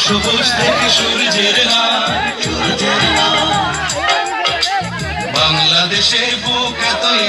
সবুজ থেকে সূর্যের বাংলাদেশের বুক এতই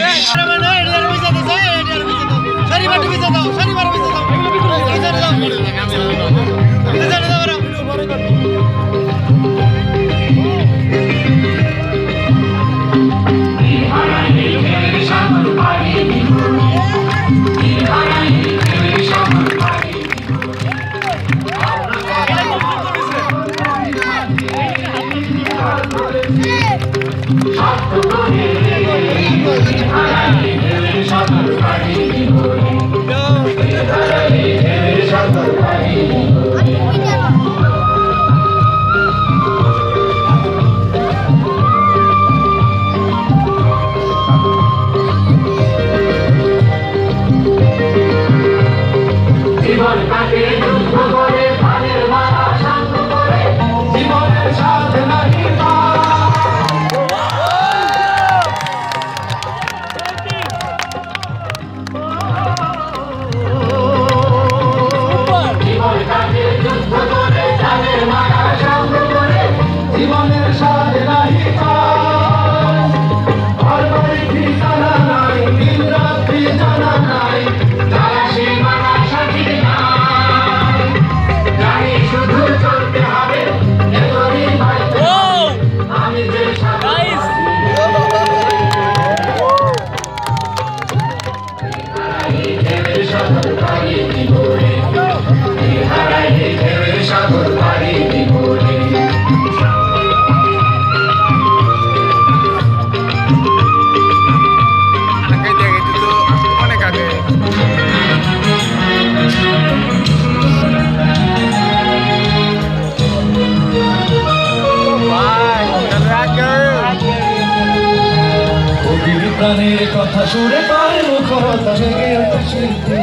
প্রাণের কথা সুরে পায় মুখরতা জেগে ওঠে স্মৃতি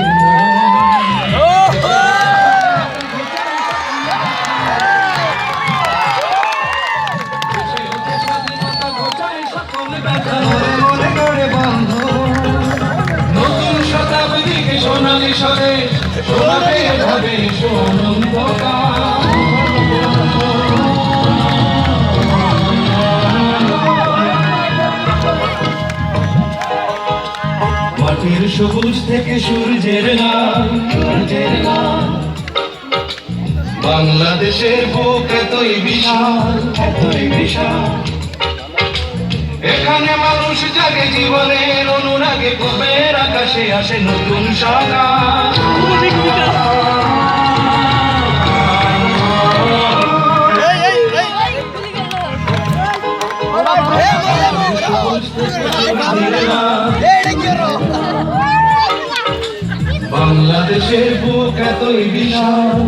নতুন শতাব্দীকে সোনালি স্বরে শোনাবে ভাবে মাটির সবুজ থেকে সূর্যের নাম বাংলাদেশের বুক এতই বিশাল এখানে মানুষ জাগে জীবনের অনুরাগে কবের আকাশে আসে নতুন সকাল বাংলাদেশের বুক এতই বিশাল